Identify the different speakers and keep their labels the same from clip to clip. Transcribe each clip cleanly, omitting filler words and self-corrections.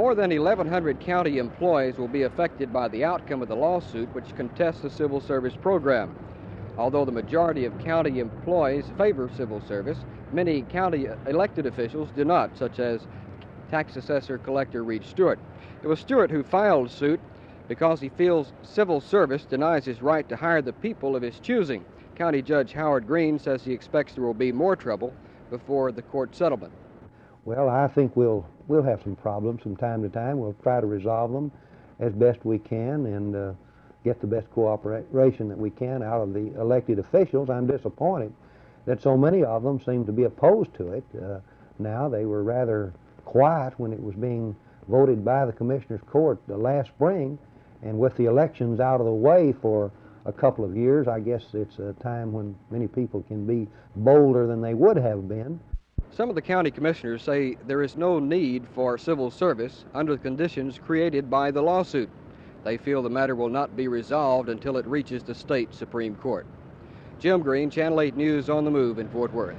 Speaker 1: More than 1,100 county employees will be affected by the outcome of the lawsuit which contests the civil service program. Although the majority of county employees favor civil service, many county elected officials do not, such as tax assessor-collector Stewart. It was Stewart who filed suit because he feels civil service denies his right to hire the people of his choosing. County Judge Howard Green says he expects there will be more trouble before the court settlement.
Speaker 2: Well, I think we'll have some problems from time to time. We'll try to resolve them as best we can and get the best cooperation that we can out of the elected officials. I'm disappointed that so many of them seem to be opposed to it. Now, they were rather quiet when it was being voted by the Commissioner's Court last spring, and with the elections out of the way for a couple of years, I guess it's a time when many people can be bolder than they would have been.
Speaker 1: Some of the county commissioners say there is no need for civil service under the conditions created by the lawsuit. They feel the matter will not be resolved until it reaches the state Supreme Court. Jim Green, Channel 8 News on the Move in Fort Worth.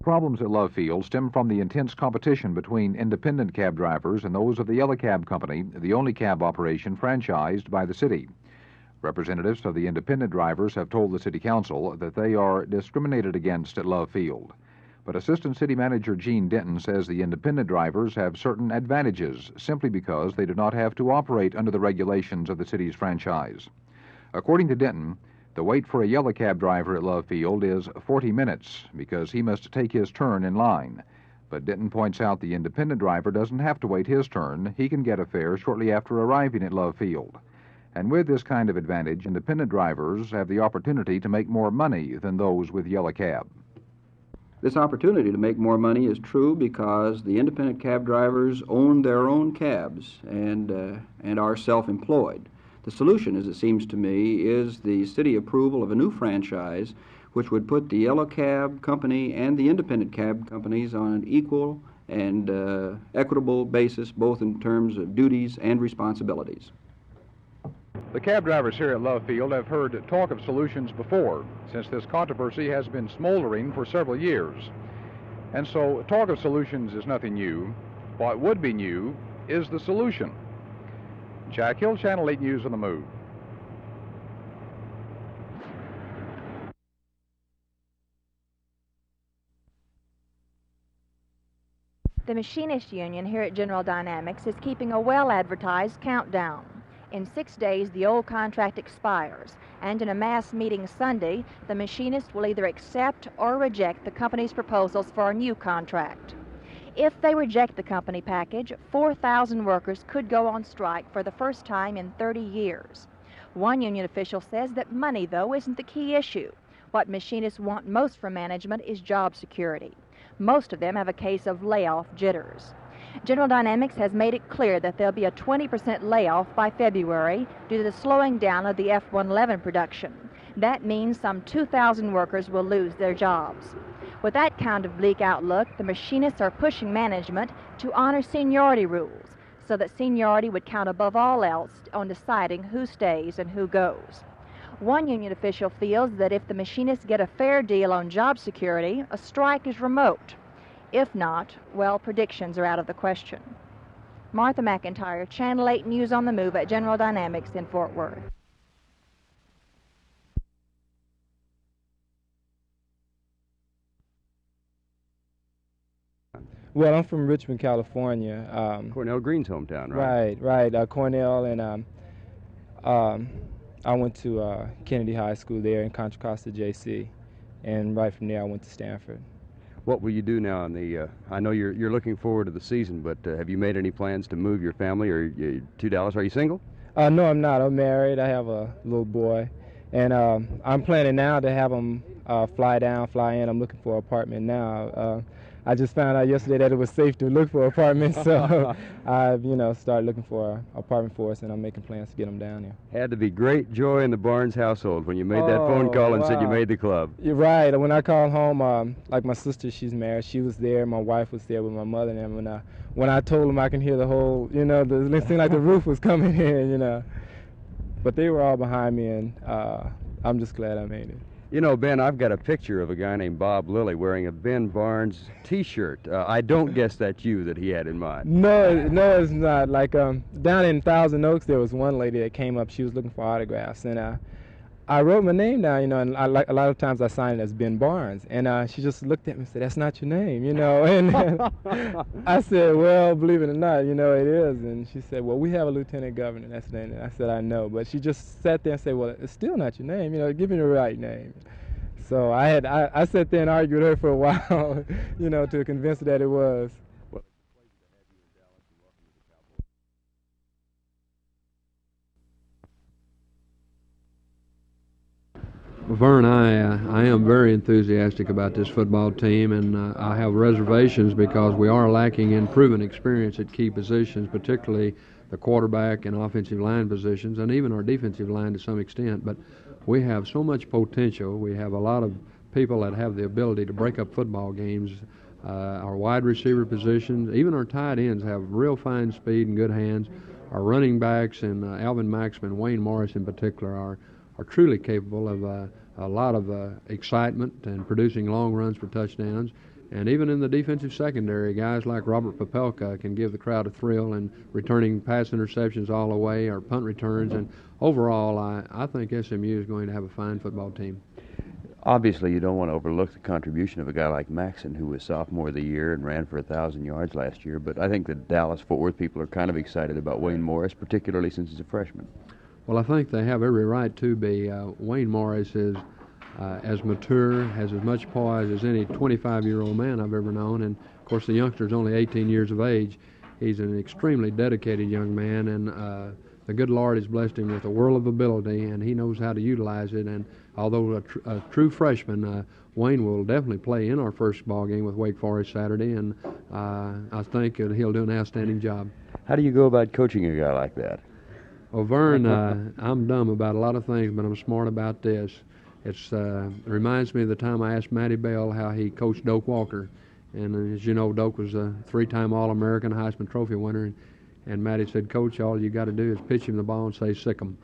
Speaker 3: Problems at Love Field stem from the intense competition between independent cab drivers and those of the Yellow Cab Company, the only cab operation franchised by the city. Representatives of the independent drivers have told the City Council that they are discriminated against at Love Field. But Assistant City Manager Eugene Denton says the independent drivers have certain advantages simply because they do not have to operate under the regulations of the city's franchise. According to Denton, the wait for a yellow cab driver at Love Field is 40 minutes because he must take his turn in line. But Denton points out the independent driver doesn't have to wait his turn. He can get a fare shortly after arriving at Love Field. And with this kind of advantage, independent drivers have the opportunity to make more money than those with yellow cab.
Speaker 4: This opportunity to make more money is true because the independent cab drivers own their own cabs and are self-employed. The solution, as it seems to me, is the city approval of a new franchise which would put the Yellow Cab Company and the independent cab companies on an equal and equitable basis, both in terms of duties and responsibilities.
Speaker 3: The cab drivers here at Love Field have heard talk of solutions before, since this controversy has been smoldering for several years. And so talk of solutions is nothing new. What would be new is the solution. Jack Hill, Channel 8 News on the Move.
Speaker 5: The Machinists Union here at General Dynamics is keeping a well-advertised countdown. In 6 days, the old contract expires, and in a mass meeting Sunday, the Machinists will either accept or reject the company's proposals for a new contract. If they reject the company package, 4,000 workers could go on strike for the first time in 30 years. One union official says that money, though, isn't the key issue. What machinists want most from management is job security. Most of them have a case of layoff jitters. General Dynamics has made it clear that there'll be a 20% layoff by February due to the slowing down of the F-111 production. That means some 2,000 workers will lose their jobs. With that kind of bleak outlook, the machinists are pushing management to honor seniority rules so that seniority would count above all else on deciding who stays and who goes. One union official feels that if the machinists get a fair deal on job security, a strike is remote. If not, well, predictions are out of the question. Martha McIntire, Channel 8 News on the Move at General Dynamics in Fort Worth.
Speaker 6: Well, I'm from Richmond, California.
Speaker 7: Cornell Green's hometown, right?
Speaker 6: Right. Cornell, and I went to Kennedy High School there in Contra Costa JC, and right from there I went to Stanford.
Speaker 7: What will you do now in the, I know you're looking forward to the season, but have you made any plans to move your family or to Dallas? Are you single?
Speaker 6: No, I'm not. I'm married. I have a little boy, and I'm planning now to have him fly down, fly in. I'm looking for an apartment now. I just found out yesterday that it was safe to look for apartments, so I, started looking for an apartment for us, and I'm making plans to get them down here.
Speaker 7: Had to be great joy in the Barnes household when you made that phone call and said you made the club.
Speaker 6: You're right. When I called home, like my sister, she's married, she was there. My wife was there with my mother, and when I told them, I can hear the whole, it seemed like the roof was coming in, But they were all behind me, and I'm just glad I made it.
Speaker 7: You know, Ben, I've got a picture of a guy named Bob Lilly wearing a Ben Barnes T-shirt. I don't guess that's you that he had in mind.
Speaker 6: No, it's not. Like down in Thousand Oaks, there was one lady that came up. She was looking for autographs, and I wrote my name down, and like a lot of times I signed it as Ben Barnes, and she just looked at me and said, "That's not your name," and I said, "Well, believe it or not, it is." And she said, "Well, we have a lieutenant governor, that's the name." And I said, "I know," but she just sat there and said, "Well, it's still not your name, give me the right name." So I sat there and argued with her for a while, to convince her that it was.
Speaker 8: Verne, I am very enthusiastic about this football team, and I have reservations because we are lacking in proven experience at key positions, particularly the quarterback and offensive line positions, and even our defensive line to some extent. But we have so much potential. We have a lot of people that have the ability to break up football games. Our wide receiver positions, even our tight ends have real fine speed and good hands. Our running backs and Alvin Maxman, Wayne Morris in particular, are truly capable of a lot of excitement and producing long runs for touchdowns. And even in the defensive secondary, guys like Robert Popelka can give the crowd a thrill in returning pass interceptions all the way, or punt returns. And overall, I think SMU is going to have a fine football team.
Speaker 7: Obviously, you don't want to overlook the contribution of a guy like Maxon, who was sophomore of the year and ran for 1,000 yards last year. But I think the Dallas-Fort Worth people are kind of excited about Wayne Morris, particularly since he's a freshman.
Speaker 8: Well, I think they have every right to be. Wayne Morris is as mature, has as much poise as any 25-year-old man I've ever known. And, of course, the youngster's only 18 years of age. He's an extremely dedicated young man, and the good Lord has blessed him with a world of ability, and he knows how to utilize it. And although a true freshman, Wayne will definitely play in our first ball game with Wake Forest Saturday, and I think he'll do an outstanding job.
Speaker 7: How do you go about coaching a guy like that?
Speaker 8: Well, Verne, I'm dumb about a lot of things, but I'm smart about this. It reminds me of the time I asked Matty Bell how he coached Doak Walker. And as you know, Doak was a 3-time All-American, Heisman Trophy winner. And Matty said, "Coach, all you got to do is pitch him the ball and say, 'Sick 'em.'"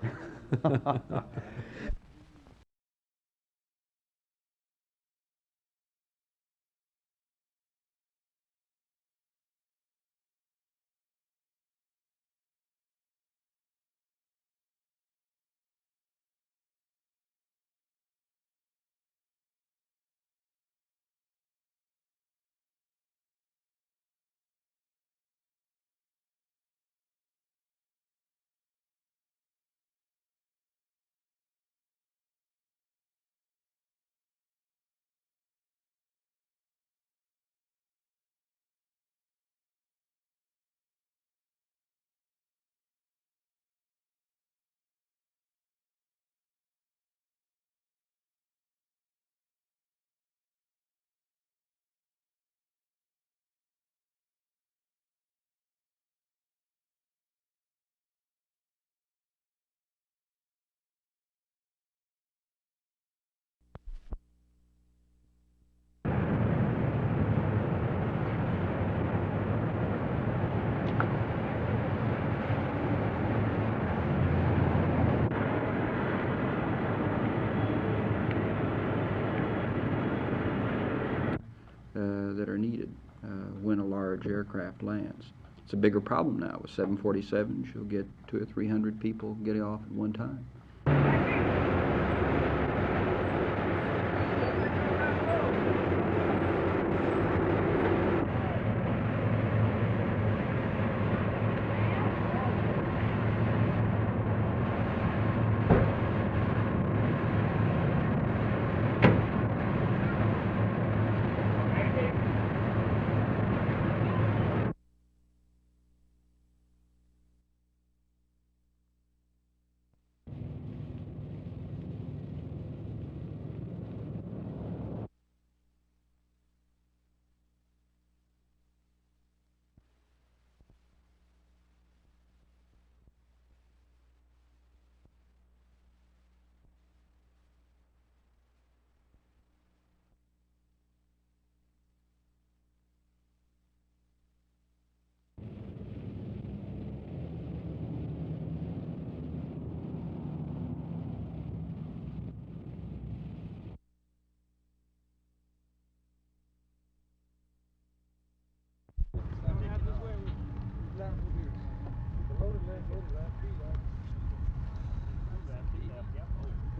Speaker 4: That are needed when a large aircraft lands. It's a bigger problem now. With 747s, you'll get 200 or 300 people getting off at one time.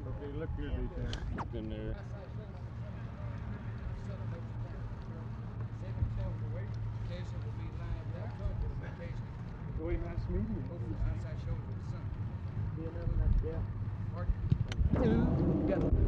Speaker 6: Okay, look here, they in there. Very nice meeting you. Yeah.